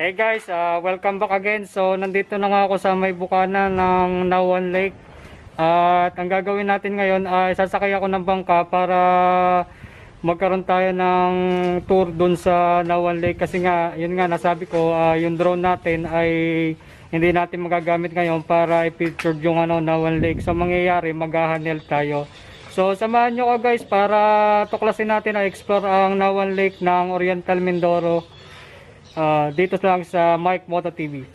Hey guys, welcome back again. So nandito na nga ako sa may bukana ng Nawan Lake. At ang gagawin natin ngayon ay sasakay ako ng bangka para magkaroon tayo ng tour dun sa Nawan Lake. Kasi nga, yun nga nasabi ko, yung drone natin ay hindi natin magagamit ngayon para i-picture yung Nawan Lake. So mangyayari, mag-handheld tayo. So samahan nyo ko guys para tuklasin natin na explore ang Nawan Lake ng Oriental Mindoro. Dito lang sa Mike Moto TV.